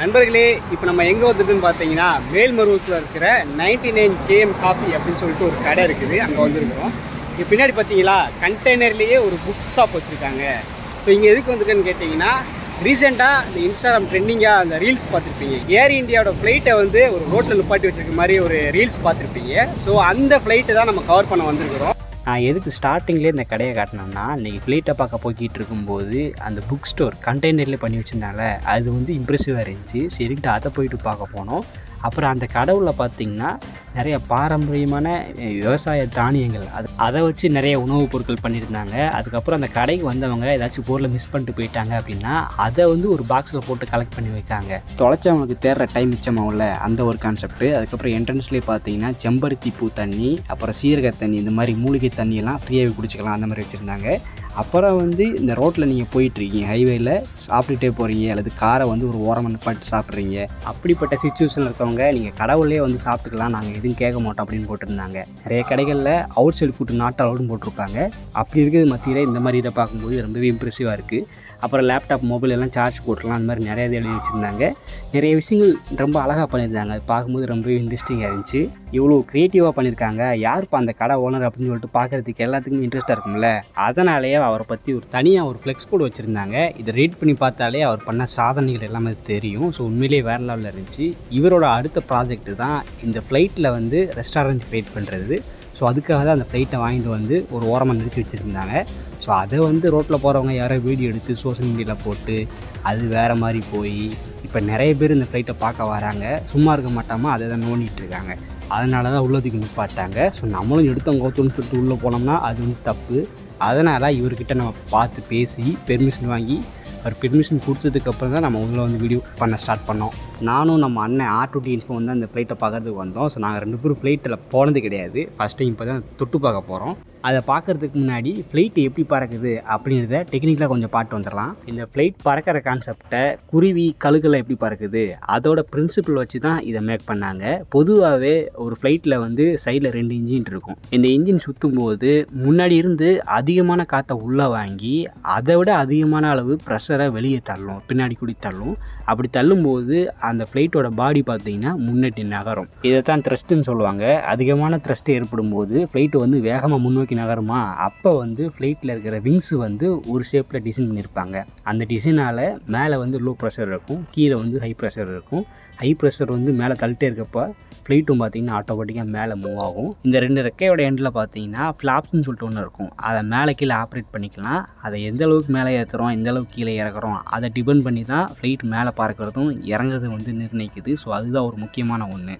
நண்பர்களே, இப்போ நம்ம எங்கே வந்துட்டுன்னு பார்த்தீங்கன்னா மேல்மருவத்தில் இருக்கிற 99 KM காஃபி அப்படின்னு சொல்லிட்டு ஒரு கடை இருக்குது. அங்கே வந்துருக்கிறோம். இங்கே பின்னாடி பார்த்தீங்களா கண்டெய்னர்லேயே ஒரு புக் ஷாப் வச்சுருக்காங்க. ஸோ இங்கே எதுக்கு வந்துருக்குன்னு கேட்டிங்கன்னா, ரீசெண்டாக இந்த இன்ஸ்டாகிராம் ட்ரெண்டிங்காக அந்த ரீல்ஸ் பார்த்துருப்பீங்க. ஏர் இந்தியாவோட ஃப்ளைட்டை வந்து ஒரு ரோட்டில் நிப்பாட்டி வச்சுருக்க மாதிரி ஒரு ரீல்ஸ் பார்த்துருப்பீங்க. ஸோ அந்த ஃப்ளைட்டை தான் நம்ம கவர் பண்ண வந்திருக்கிறோம். நான் எதுக்கு ஸ்டார்டிங்லேயே இந்த கடையை காட்டினோம்னா, இன்றைக்கி ஃப்ளைட்டை பார்க்க போய்கிட்டு இருக்கும்போது அந்த புக் ஸ்டோர் கண்டெய்னர்லேயே பண்ணி வச்சுருந்தால அது வந்து இம்ப்ரெசிவாக இருந்துச்சு. சரிக்கிட்டு அதை போயிட்டு பார்க்க போனோம். அப்புறம் அந்த கடவுளில் பார்த்திங்கன்னா நிறைய பாரம்பரியமான விவசாய தானியங்கள் அதை வச்சு நிறைய உணவுப் பொருட்கள் பண்ணியிருந்தாங்க. அதுக்கப்புறம் அந்த கடைக்கு வந்தவங்க ஏதாச்சும் பொருளை மிஸ் பண்ணிட்டு போயிட்டாங்க அப்படின்னா அதை வந்து ஒரு பாக்ஸில் போட்டு கலெக்ட் பண்ணி வைக்காங்க. தொலைச்சவங்களுக்கு தேடுற டைம் மிச்சமாகல அந்த ஒரு கான்செப்ட்டு. அதுக்கப்புறம் என்ட்ரன்ஸ்லேயே பார்த்தீங்கன்னா செம்பருத்தி பூ தண்ணி, அப்புறம் சீரக தண்ணி, இந்த மாதிரி மூலிகை தண்ணியெல்லாம் ஃப்ரீயாகவே குடிச்சிக்கலாம் அந்த மாதிரி வச்சுருந்தாங்க. அப்புறம் வந்து இந்த ரோட்டில் நீங்கள் போயிட்டுருக்கீங்க, ஹைவேயில் சாப்பிட்டுட்டே போகிறீங்க, அல்லது காரை வந்து ஒரு ஓரமாக நிப்பாட்டி சாப்பிட்றீங்க. அப்படிப்பட்ட சிச்சுவேஷனில் இருக்கவங்க நீங்கள் கடவுளே வந்து சாப்பிட்டுக்கலாம், நாங்கள் எதுவும் கேட்க மாட்டோம் அப்படின்னு போட்டிருந்தாங்க. நிறைய கடைகளில் அவுட் சைடு ஃபுட்டு நாட் அலவுட்னு போட்டிருப்பாங்க. அப்படி இருக்கிறது மத்தியில் இந்த மாதிரி இதை பார்க்கும்போது ரொம்பவே இம்ப்ரெசிவாக இருக்குது. அப்புறம் லேப்டாப், மொபைல் எல்லாம் சார்ஜ் போட்டுக்கலாம், அந்த மாதிரி நிறைய இது எழுதி வச்சுருந்தாங்க. நிறைய விஷயங்கள் ரொம்ப அழகாக பண்ணியிருந்தாங்க. அது பார்க்கும்போது ரொம்பவே இன்ட்ரெஸ்டிங்காக இருந்துச்சு. இவ்வளோ க்ரியேட்டிவாக பண்ணியிருக்காங்க. யாருப்பா அந்த கடை ஓனர் அப்படின்னு சொல்லிட்டு பார்க்குறதுக்கு எல்லாத்துக்குமே இன்ட்ரெஸ்ட்டாக இருக்கும்ல. அதனாலேயே அவரை பற்றி ஒரு தனியாக ஒரு ஃப்ளெக்ஸ் போர்டு வச்சுருந்தாங்க. இதை ரீட் பண்ணி பார்த்தாலே அவர் பண்ண சாதனைகள் எல்லாமே தெரியும். ஸோ உண்மையிலேயே வேறு லெவலில் இருந்துச்சு. இவரோட அடுத்த ப்ராஜெக்ட்டு தான் இந்த ஃப்ளைட்டில் வந்து ரெஸ்டாரண்ட் க்ரியேட் பண்ணுறது. ஸோ அதுக்காக தான் அந்த ஃப்ளைட்டை வாங்கிட்டு வந்து ஒரு ஓரமாக நிறுத்தி வச்சுருந்தாங்க. ஸோ அதை வந்து ரோட்டில் போகிறவங்க யாரோ வீடியோ எடுத்து சோஷியல் மீடியாவில் போட்டு அது வேறு மாதிரி போய் இப்போ நிறைய பேர் இந்த ஃப்ளைட்டை பார்க்க வராங்க. சும்மா இருக்க மாட்டாமல் அதை தான் நோண்டிகிட்டு இருக்காங்க. அதனால தான் உள்ளதுக்கு நிப்பாட்டாங்க. ஸோ நம்மளும் எடுத்தவங்க கவுத்துன்னு சொல்லிட்டு உள்ளே போனோம்னா அது வந்து தப்பு. அதனால் இவர்கிட்ட நம்ம பார்த்து பேசி பெர்மிஷன் வாங்கி அவர் பெர்மிஷன் கொடுத்ததுக்கப்புறம் தான் நம்ம உள்ளே வந்து வீடியோ பண்ண ஸ்டார்ட் பண்ணோம். நானும் நம்ம அண்ணன் R2T இன்ஃபோ வந்து அந்த ஃப்ளைட்டை பார்க்கறதுக்கு வந்தோம். ஸோ நாங்கள் 2 பேரும் ஃப்ளைட்டில் போனது கிடையாது. ஃபஸ்ட் டைம் இப்போ தான் தொட்டு பார்க்க போகிறோம். அதை பார்க்குறதுக்கு முன்னாடி ஃப்ளைட்டு எப்படி பறக்குது அப்படின்றத டெக்னிக்கலாக கொஞ்சம் பாட்டு வந்துடலாம். இந்த ஃப்ளைட் பறக்கிற கான்செப்டை குருவி, கழுகுலாம் எப்படி பறக்குது அதோட பிரின்சிபிள் வச்சு தான் இதை மேக் பண்ணாங்க. பொதுவாகவே ஒரு ஃப்ளைட்டில் வந்து சைடில் 2 இன்ஜின் இருக்கும். இந்த இன்ஜின் சுற்றும் போது முன்னாடி இருந்து அதிகமான காற்றை உள்ளே வாங்கி அதை விட அதிகமான அளவு ப்ரெஷரை வெளியே தள்ளும், பின்னாடி கூடி தள்ளும். அப்படி தள்ளும்போது அந்த ஃப்ளைட்டோட பாடி பார்த்திங்கன்னா முன்னாடி நகரும். இதை தான் த்ரஸ்ட்டுன்னு சொல்லுவாங்க. அதிகமான த்ரஸ்ட் ஏற்படும் போது ஃப்ளைட்டு வந்து வேகமாக முன்னோக்கி நகருமா, அப்போ வந்து ஃப்ளைட்டில் இருக்கிற விங்ஸு வந்து ஒரு ஷேப்பில் டிசைன் பண்ணியிருப்பாங்க. அந்த டிசைனால் மேலே வந்து லோ ப்ரெஷர் இருக்கும், கீழே வந்து ஹை ப்ரெஷர் இருக்கும். ஹை ப்ரெஷர் வந்து மேலே தள்ளிட்டே இருக்கப்போ ஃப்ளைட்டும் பார்த்திங்கன்னா ஆட்டோமேட்டிக்காக மேலே மூவ் ஆகும். இந்த 2 ரெக்கையோட எண்டில் பார்த்தீங்கன்னா ஃப்ளாப்ஸ்ன்னு சொல்லிட்டு ஒன்று இருக்கும். அதை மேலே கீழே ஆப்ரேட் பண்ணிக்கலாம். அதை எந்த அளவுக்கு மேலே ஏற்றுறோம், எந்த அளவுக்கு கீழே இறக்குறோம் அதை டிபெண்ட் பண்ணி தான் ஃப்ளைட் மேலே பறக்கிறதும் இறங்குறதும் வந்து நிர்ணயிக்குது. ஸோ அதுதான் ஒரு முக்கியமான ஒன்று.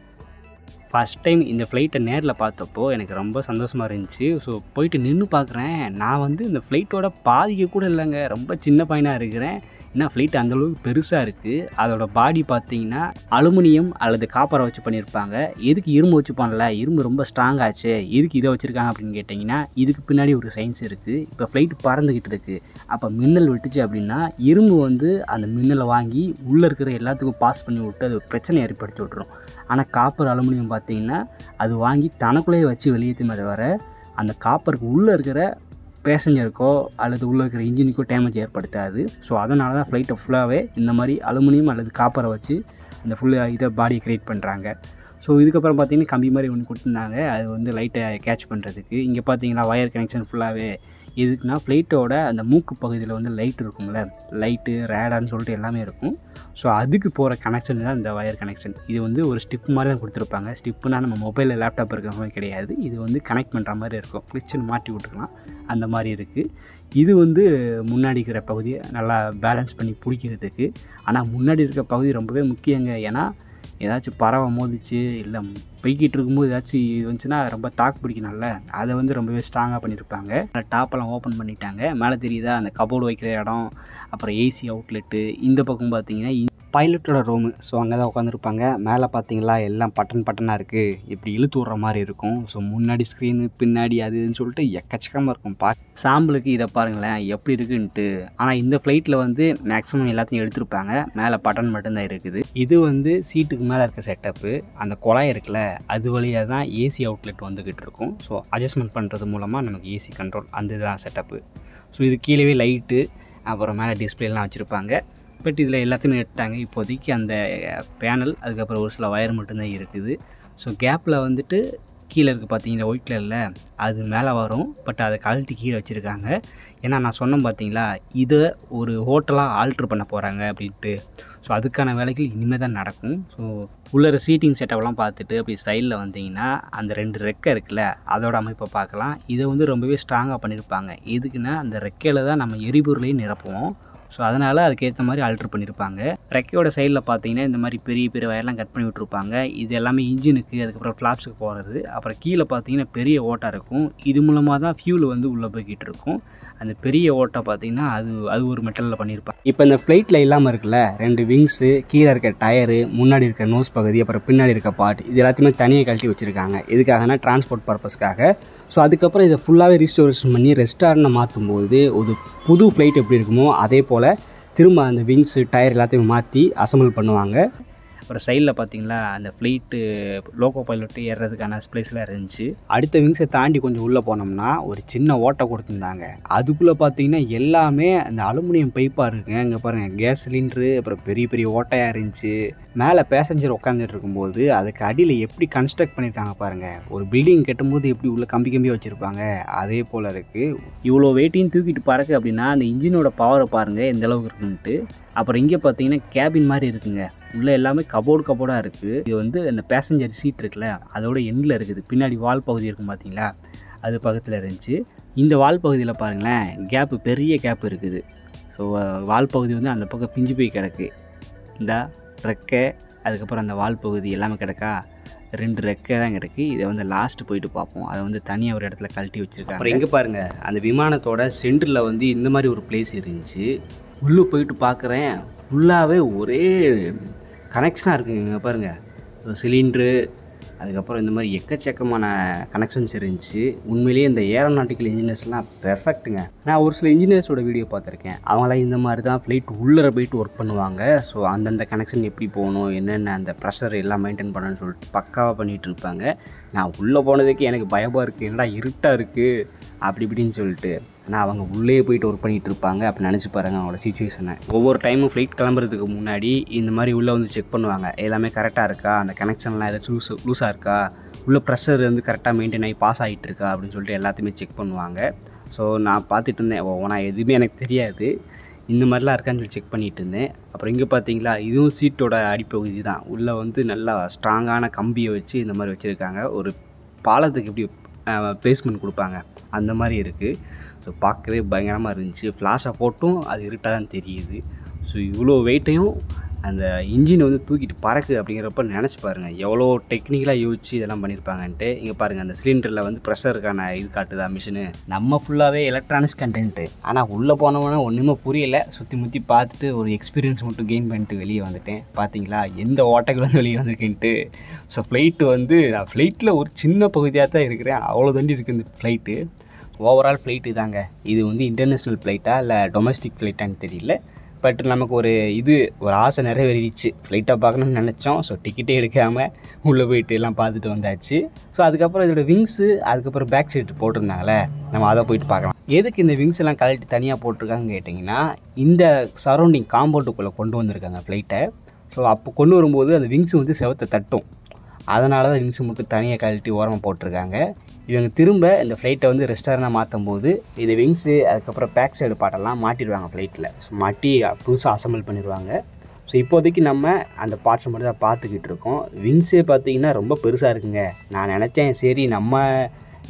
ஃபஸ்ட் டைம் இந்த ஃப்ளைட்டை நேரில் பார்த்தப்போ எனக்கு ரொம்ப சந்தோஷமாக இருந்துச்சு. ஸோ போயிட்டு நின்று பார்க்குறேன். நான் வந்து இந்த ஃப்ளைட்டோட பாதிக்க கூட இல்லைங்க, ரொம்ப சின்ன பையனாக இருக்கிறேன். ஏன்னா ஃப்ளைட் அந்தளவுக்கு பெருசாக இருக்குது. அதோட பாடி பார்த்திங்கன்னா அலுமினியம் அல்லது காப்பரை வச்சு பண்ணியிருப்பாங்க. எதுக்கு இரும்பு வச்சு பண்ணல, இரும்பு ரொம்ப ஸ்ட்ராங் ஆச்சு, எதுக்கு இதை வச்சுருக்காங்க அப்படின்னு கேட்டிங்கன்னா, இதுக்கு பின்னாடி ஒரு சயின்ஸ் இருக்குது. இப்போ ஃப்ளைட் பறந்துக்கிட்டு இருக்குது. அப்போ மின்னல் விட்டுச்சு அப்படின்னா இரும்பு வந்து அந்த மின்னலை வாங்கி உள்ளே இருக்கிற எல்லாத்துக்கும் பாஸ் பண்ணி விட்டு அது பிரச்சனை ஏற்படுத்தி விட்டுரும். ஆனால் காப்பர், அலுமினியம் பார்த்திங்கன்னா அது வாங்கி தனக்குள்ளேயே வச்சு வெளியேற்றுமே தவிர அந்த காப்பருக்கு உள்ளே இருக்கிற பேசஞ்சருக்கோ அல்லது உள்ளே இருக்கிற இன்ஜினுக்கோ டேமேஜ் ஏற்படுத்தாது. ஸோ அதனால தான் ஃப்ளைட்டை ஃபுல்லாகவே இந்த மாதிரி அலுமினியம் அல்லது காப்பரை வச்சு அந்த ஃபுல்லாக இதை பாடியை க்ரியேட் பண்ணுறாங்க. ஸோ இதுக்கப்புறம் பார்த்திங்கன்னா கம்பி மாதிரி ஒன்று கொடுத்துருந்தாங்க, அது வந்து லைட்டை கேட்ச் பண்ணுறதுக்கு. இங்கே பார்த்தீங்கன்னா வயர் கனெக்ஷன் ஃபுல்லாகவே எதுக்குன்னா ஃப்ளைட்டோட அந்த மூக்கு பகுதியில் வந்து லைட் இருக்கும்ல, லைட்டு, ரேடார்னு சொல்லிட்டு எல்லாமே இருக்கும். ஸோ அதுக்கு போகிற கனெக்ஷன் தான் இந்த வயர் கனெக்ஷன். இது வந்து ஒரு ஸ்டிப் மாதிரி தான் கொடுத்துருப்பாங்க. ஸ்டிப்புனா நம்ம மொபைலில், லேப்டாப் இருக்கிற மாதிரி கிடையாது. இது வந்து கனெக்ட் பண்ணுற மாதிரி இருக்கும். கிளிச்சுன்னு மாட்டி விட்டுக்கலாம், அந்த மாதிரி இருக்குது. இது வந்து முன்னாடி இருக்கிற பகுதியை நல்லா பேலன்ஸ் பண்ணி பிடிக்கிறதுக்கு. ஆனால் முன்னாடி இருக்கிற பகுதி ரொம்பவே முக்கியங்க. ஏன்னா ஏதாச்சும் பறவை மோதிச்சு இல்லை போய்கிட்டு இருக்கும்போது ஏதாச்சும் இது வந்துச்சுன்னா ரொம்ப தாக்கு பிடிக்கணும்ல, அதை வந்து ரொம்பவே ஸ்ட்ராங்காக பண்ணியிருப்பாங்க. டாப்பெல்லாம் ஓப்பன் பண்ணிட்டாங்க. மேலே தெரியுதா அந்த கபோர்டு வைக்கிற இடம், அப்புறம் ஏசி அவுட்லெட்டு. இந்த பக்கம் பார்த்தீங்கன்னா பைலட்டோட ரூமு. ஸோ அங்கே தான் உட்காந்துருப்பாங்க. மேலே பார்த்தீங்களா எல்லாம் பட்டனாக இருக்குது, இப்படி இழுத்து விட்ற மாதிரி இருக்கும். ஸோ முன்னாடி ஸ்க்ரீனு, பின்னாடி அது இதுன்னு சொல்லிட்டு எக்கச்சக்கமாக இருக்கும். சாம்பிளுக்கு இதை பாருங்களேன் எப்படி இருக்குன்ட்டு. ஆனால் இந்த ஃப்ளைட்டில் வந்து மேக்ஸிமம் எல்லாத்தையும் எடுத்துருப்பாங்க. மேலே பட்டன் மட்டும்தான் இருக்குது. இது வந்து சீட்டுக்கு மேலே இருக்க செட்டப்பு. அந்த குழாய் இருக்குல்ல, அது வழியாக தான் ஏசி அவுட்லெட் வந்துக்கிட்டு இருக்கும். ஸோ அட்ஜஸ்ட்மெண்ட் பண்ணுறது மூலமாக நமக்கு ஏசி கண்ட்ரோல், அந்த இதுதான் செட்டப்பு. ஸோ இது கீழே லைட்டு, அப்புறம் மேலே டிஸ்பிளேலாம் வச்சுருப்பாங்க. எக்ஸ்பெக்ட் இதில் எல்லாத்தையுமே எடுத்தாங்க. இப்போதைக்கு அந்த பேனல் அதுக்கப்புறம் ஒரு சில ஒயர் மட்டும்தான் இருக்குது. ஸோ கேப்பில் வந்துட்டு கீழே இருக்குது பார்த்தீங்களா ஒயிட் கலரில், அது மேலே வரும். பட் அதை கழட்டி கீழே வச்சுருக்காங்க. ஏன்னா நான் சொன்னேன் பார்த்தீங்களா, இதை ஒரு ஹோட்டலாக ஆல்ட்ரு பண்ண போகிறாங்க அப்படின்ட்டு. ஸோ அதுக்கான வேலைகள் இனிமேல் தான் நடக்கும். ஸோ உள்ள சீட்டிங் செட்டப்லாம் பார்த்துட்டு அப்படி சைடில் வந்தீங்கன்னா அந்த 2 ரெக்கை இருக்குல்ல, அதோட அமைப்பை பார்க்கலாம். இதை வந்து ரொம்பவே ஸ்ட்ராங்காக பண்ணியிருப்பாங்க. எதுக்குன்னா அந்த ரெக்கையில் தான் நம்ம எரிபொருளையும் நிரப்புவோம். ஸோ அதனால் அதுக்கேற்ற மாதிரி ஆல்ட்ரு பண்ணியிருப்பாங்க. ரெக்கையோட சைடில் பார்த்தீங்கன்னா இந்த மாதிரி பெரிய பெரிய வயர்லாம் கட் பண்ணி விட்ருப்பாங்க. இது எல்லாமே இன்ஜினுக்கு அதுக்கப்புறம் ஃப்ளாப்ஸுக்கு போகிறது. அப்புறம் கீழே பார்த்தீங்கன்னா பெரிய ஓட்டை இருக்கும். இது மூலமாக தான் ஃபியூல் வந்து உள்ளே போய்கிட்டு இருக்கும். அந்த பெரிய ஓட்டை பார்த்தீங்கன்னா அது ஒரு மெட்டலில் பண்ணியிருப்பாங்க. இப்போ இந்த ஃப்ளைட்டில் இல்லாமல் இருக்குல்ல, 2 விங்ஸு, கீழே இருக்க டயரு, முன்னாடி இருக்க நோஸ் பகுதி, அப்புறம் பின்னாடி இருக்க பார்ட், இது எல்லாத்தையுமே தனியாக கழட்டி வச்சுருக்காங்க. எதுக்காகனா டிரான்ஸ்போர்ட் பர்பஸ்க்காக. ஸோ அதுக்கப்புறம் இதை ஃபுல்லாகவே ரீஸ்டோரேஷன் பண்ணி ரெஸ்டாரண்ட்டை மாற்றும்போது ஒரு புது ஃப்ளைட் எப்படி இருக்குமோ அதே போல் திரும்ப அந்த விங்ஸு டயர் எல்லாத்தையும் மாற்றி அசம்பிள் பண்ணுவாங்க. அப்புறம் சைடில் பார்த்தீங்களா அந்த ஃப்ளைட்டு லோக்கோ பைலட்டு ஏறுறதுக்கான ஸ்பேஸ்லாம் இருந்துச்சு. அடுத்த விங்ஸை தாண்டி கொஞ்சம் உள்ளே போனோம்னா ஒரு சின்ன ஓட்டை கொடுத்துருந்தாங்க. அதுக்குள்ளே பார்த்தீங்கன்னா எல்லாமே அந்த அலுமினியம் பைப்பாக இருக்குங்க. இங்கே பாருங்கள், கேஸ் சிலிண்ட்ரு, அப்புறம் பெரிய பெரிய ஓட்டையாக இருந்துச்சு. மேலே பேசஞ்சர் உட்காந்துட்டு இருக்கும்போது அதுக்கு அடியில் எப்படி கன்ஸ்ட்ரக்ட் பண்ணியிருக்காங்க பாருங்கள். ஒரு பில்டிங் கட்டும்போது எப்படி உள்ள கம்பி கம்பியாக வச்சுருப்பாங்க அதே போல் இருக்குது. இவ்வளோ வெயிட்டையும் தூக்கிட்டு பறக்கு அப்படின்னா அந்த இன்ஜினோட பவரை பாருங்கள் எந்த அளவுக்கு இருக்குன்ட்டு. அப்புறம் இங்கே பார்த்தீங்கன்னா கேபின் மாதிரி இருக்குங்க. உள்ளே எல்லாமே கபோர்டாக இருக்குது. இது வந்து அந்த பேசஞ்சர் சீட் இருக்குல்ல, அதோட எண்டில் இருக்குது. பின்னாடி வால் பகுதி இருக்கும் பார்த்தீங்களா, அது பக்கத்தில் இருந்துச்சு. இந்த வால் பகுதியில் பாருங்களேன், கேப்பு பெரிய கேப் இருக்குது. ஸோ வால் பகுதி வந்து அந்த பக்கம் பிஞ்சு போய் கிடக்கு. இந்த ரெக்கை அதுக்கப்புறம் அந்த வால் பகுதி எல்லாமே கிடக்கா, 2 ரெக்கை தான் கிடக்கு. இதை வந்து லாஸ்ட்டு போயிட்டு பார்ப்போம். அதை வந்து தனியாக ஒரு இடத்துல கழட்டி வச்சுருக்காங்க. அப்புறம் எங்கே பாருங்கள், அந்த விமானத்தோட சென்டரில் வந்து இந்த மாதிரி ஒரு பிளேஸ் இருந்துச்சு. உள்ளே போயிட்டு பார்க்குறேன், ஃபுல்லாகவே ஒரே கனெக்ஷனாக இருக்குங்க. பாருங்கள், சிலிண்ட்ரு அதுக்கப்புறம் இந்த மாதிரி எக்கச்சக்கமான கனெக்ஷன்ஸ் இருந்துச்சு. உண்மையிலேயே இந்த ஏரோநாட்டிக்கல் இன்ஜினியர்ஸ்லாம் பெர்ஃபெக்ட்டுங்க. நான் ஒரு சில இன்ஜினியர்ஸோட வீடியோ பார்த்துருக்கேன். அவங்களாம் இந்த மாதிரி தான் ஃப்ளைட் உள்ளே போயிட்டு ஒர்க் பண்ணுவாங்க. ஸோ அந்தந்த கனெக்ஷன் எப்படி போகணும், என்னென்ன அந்த ப்ரெஷர் எல்லாம் மெயின்டைன் பண்ணணும்னு சொல்லிட்டு பக்காவாக பண்ணிகிட்டு இருப்பாங்க. நான் உள்ளே போனதுக்கு எனக்கு பயமாக இருக்குது, என்னடா இருட்டாக இருக்குது அப்படி இப்படின்னு சொல்லிட்டு. ஆனால் அவங்க உள்ளே போயிட்டு ஒர்க் பண்ணிகிட்டு இருப்பாங்க. அப்படி நினச்சி பாருங்கள் அவங்களோட சிச்சுவேஷனை. ஒவ்வொரு டைமும் ஃப்ளைட் கிளம்புறதுக்கு முன்னாடி இந்த மாதிரி உள்ளே வந்து செக் பண்ணுவாங்க. எல்லாமே கரெக்டாக இருக்கா, அந்த கனெக்ஷன்லாம் ஏதாச்சும் லூஸாக இருக்கா, உள்ள ப்ரெஷர் வந்து கரெக்டாக மெயின்டைன் ஆகி பாஸ் ஆகிட்டு இருக்கா அப்படின்னு சொல்லிட்டு எல்லாத்தையுமே செக் பண்ணுவாங்க. ஸோ நான் பார்த்துட்டு இருந்தேன். நான் எதுவுமே எனக்கு தெரியாது, இந்த மாதிரிலாம் இருக்கான்னு சொல்லி செக் பண்ணிகிட்டு இருந்தேன். அப்புறம் இங்கே பார்த்தீங்களா, இதுவும் சீட்டோட அடிப்பகுதி தான். உள்ளே வந்து நல்லா ஸ்ட்ராங்கான கம்பியை வச்சு இந்த மாதிரி வச்சுருக்காங்க. ஒரு பாலத்துக்கு எப்படி பிளேஸ்மெண்ட் கொடுப்பாங்க அந்த மாதிரி இருக்குது. ஸோ பார்க்கவே பயங்கரமாக இருந்துச்சு. ஃப்ளாஷை போட்டும் அது இருட்டாக தான் தெரியுது. ஸோ இவ்வளோ வெயிட்டையும் அந்த இன்ஜினை வந்து தூக்கிட்டு பறக்கு அப்படிங்கிறப்ப நினச்சி பாருங்கள் எவ்வளோ டெக்னிக்கலாக யோசிச்சு இதெல்லாம் பண்ணியிருப்பாங்கன்ட்டு. இங்கே பாருங்கள், அந்த சிலிண்டரில் வந்து ப்ரெஷருக்கான இது காட்டுதா மிஷினு. நம்ம ஃபுல்லாகவே எலக்ட்ரானிக்ஸ் கண்டென்ட்டு. ஆனால் உள்ளே போனவொன்னே ஒன்றுமே புரியலை. சுற்றி முற்றி பார்த்துட்டு ஒரு எக்ஸ்பீரியன்ஸ் மட்டும் கெயின் பண்ணிட்டு வெளியே வந்துட்டேன். பார்த்தீங்களா எந்த ஓட்டைகள் வந்து வெளியே வந்திருக்கேன்ட்டு. ஸோ ஃப்ளைட்டு வந்து நான் ஃப்ளைட்டில் ஒரு சின்ன பகுதியாக தான் இருக்கிறேன். அவ்வளோ தண்டி இருக்குது இந்த ஃப்ளைட்டு. ஓவரால் ஃப்ளைட்டு தாங்க. இது வந்து இன்டர்நேஷ்னல் ஃப்ளைட்டா இல்லை டொமஸ்டிக் ஃப்ளைட்டான்னு தெரியல. பட் நமக்கு ஒரு ஆசை நிறைவேறிடுச்சு. ஃப்ளைட்டாக பார்க்கணும்னு நினச்சோம். ஸோ டிக்கெட்டே எடுக்காமல் உள்ளே போயிட்டு எல்லாம் பார்த்துட்டு வந்தாச்சு. ஸோ அதுக்கப்புறம் இதோட விங்ஸு அதுக்கப்புறம் பேக் சீட் போட்டிருந்தாங்களே, நம்ம அதை போயிட்டு பார்க்கலாம். எதுக்கு இந்த விங்ஸ் எல்லாம் கழட்டி தனியாக போட்டிருக்காங்கன்னு கேட்டிங்கன்னா, இந்த சரௌண்டிங் காம்பவுண்டுக்குள்ளே கொண்டு வந்திருக்காங்க ஃப்ளைட்டை. ஸோ அப்போ கொண்டு வரும்போது அந்த விங்ஸ் வந்து செவத்தை தட்டும். அதனால தான் விங்ஸ் மட்டும் தனியாக கழட்டி ஓரமாக போட்டிருக்காங்க. இவங்க திரும்ப இந்த ஃப்ளைட்டை வந்து ரெஸ்டாரண்டாக மாற்றும் போது இந்த விங்ஸு அதுக்கப்புறம் பேக் சைடு பாட்டெல்லாம் மாட்டிடுவாங்க ஃப்ளைட்டில். ஸோ மாட்டி புதுசாக அசம்பிள் பண்ணிடுவாங்க. ஸோ இப்போதைக்கு நம்ம அந்த பார்ட்ஸை மட்டும் தான் பார்த்துக்கிட்டு இருக்கோம். விங்ஸே பார்த்திங்கன்னா ரொம்ப பெருசாக இருக்குங்க. நான் நினச்சேன் சரி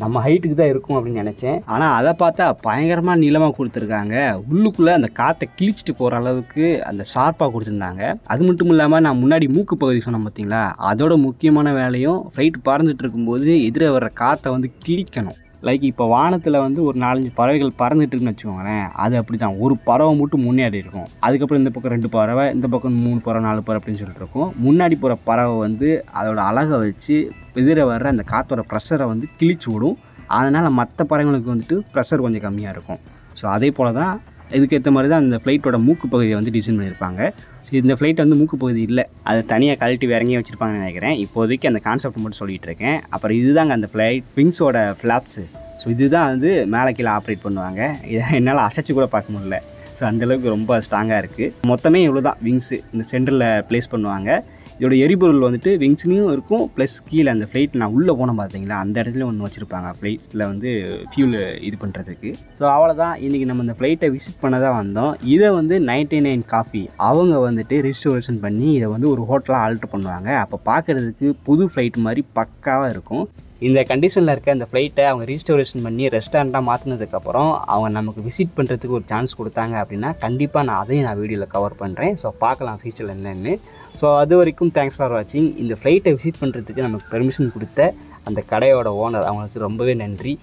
நம்ம ஹைட்டுக்கு தான் இருக்கும் அப்படின்னு நினச்சேன். ஆனால் அதை பார்த்தா பயங்கரமாக நீளமாக கொடுத்துருக்காங்க. உள்ளுக்குள்ளே அந்த காற்றை கிழிச்சிட்டு போகிற அளவுக்கு அந்த ஷார்ப்பாக கொடுத்துருந்தாங்க. அது மட்டும் இல்லாமல் நான் முன்னாடி மூக்கு பகுதி சொன்னேன் பார்த்தீங்களா, அதோட முக்கியமான வேலையும் ஃப்ளைட் பறந்துட்டு இருக்கும்போது எதிரே வர்ற காற்றை வந்து கிழிக்கணும். லைக் இப்போ வானத்தில் வந்து ஒரு 4-5 பறவைகள் பறந்துட்டுருக்குன்னு வச்சுக்கோங்களேன். அது அப்படி தான், ஒரு பறவை மட்டும் முன்னாடி இருக்கும். அதுக்கப்புறம் இந்த பக்கம் 2 பறவை, இந்த பக்கம் 3 பறவை 4 பறவை அப்படின்னு சொல்லிட்டு இருக்கும். முன்னாடி போகிற பறவை வந்து அதோட அழகை வச்சு எதிர வர்ற அந்த காற்றோட ப்ரெஷரை வந்து கிழிச்சு விடும். அதனால் மற்ற பறவைகளுக்கு வந்துட்டு ப்ரெஷர் கொஞ்சம் கம்மியாக இருக்கும். ஸோ அதே போல் தான் இதுக்கேற்ற மாதிரி தான் அந்த ஃப்ளைட்டோட மூக்கு பகுதியை வந்து டிசைன் பண்ணியிருப்பாங்க. ஸோ இந்த ஃப்ளைட் வந்து மூக்கு பகுதி இல்லை, அதை தனியாக கழட்டி வேற எங்கேயும் வச்சுருப்பாங்கன்னு நினைக்கிறேன். இப்போதைக்கு அந்த கான்செப்ட் மட்டும் சொல்லிகிட்டு இருக்கேன். அப்புறம் இதுதாங்க அந்த ஃப்ளைட் விங்ஸோட ஃப்ளாப்ஸு. ஸோ இதுதான் வந்து மேலே கீழே ஆப்ரேட் பண்ணுவாங்க. இதை என்னால் அசைச்சு கூட பார்க்க முடியல. ஸோ அந்தளவுக்கு ரொம்ப ஸ்ட்ராங்காக இருக்குது. மொத்தமே இவ்வளோ தான் விங்ஸு இந்த சென்டரில் ப்ளேஸ் பண்ணுவாங்க. இதோட எரிபொருள் வந்துட்டு விங்ஸ்லேயும் இருக்கும், ப்ளஸ் கீழே அந்த ஃப்ளைட் நான் உள்ளே போனேன் பார்த்தீங்களா, அந்த இடத்துல ஒன்று வச்சுருப்பாங்க ஃப்ளைட்டில் வந்து ஃபியூல் இது பண்ணுறதுக்கு. ஸோ அவ்வளோதான், இன்றைக்கி நம்ம இந்த ஃப்ளைட்டை விசிட் பண்ண தான் வந்தோம். இதை வந்து 99 காஃபி அவங்க வந்துட்டு ரிஸ்டோரேஷன் பண்ணி இதை வந்து ஒரு ஹோட்டலாக ஆல்ட்ரு பண்ணுவாங்க. அப்போ பார்க்குறதுக்கு புது ஃப்ளைட் மாதிரி பக்காவாக இருக்கும். இந்த கண்டிஷனில் இருக்க அந்த ஃப்ளைட்டை அவங்க ரீஸ்டோரேஷன் பண்ணி ரெஸ்டாரண்ட்டாக மாற்றினதுக்கப்புறம் அவங்க நமக்கு விசிட் பண்ணுறதுக்கு ஒரு சான்ஸ் கொடுத்தாங்க அப்படின்னா கண்டிப்பாக நான் அதையும் வீடியோவில் கவர் பண்ணுறேன். ஸோ பார்க்கலாம் ஃபியூச்சரில் என்னென்னு. ஸோ அது வரைக்கும் தேங்க்ஸ் ஃபார் வாட்சிங். இந்த ஃப்ளைட்டை விசிட் பண்ணுறதுக்கு நமக்கு பெர்மிஷன் கொடுத்த அந்த கடையோட ஓனர், அவங்களுக்கு ரொம்பவே நன்றி.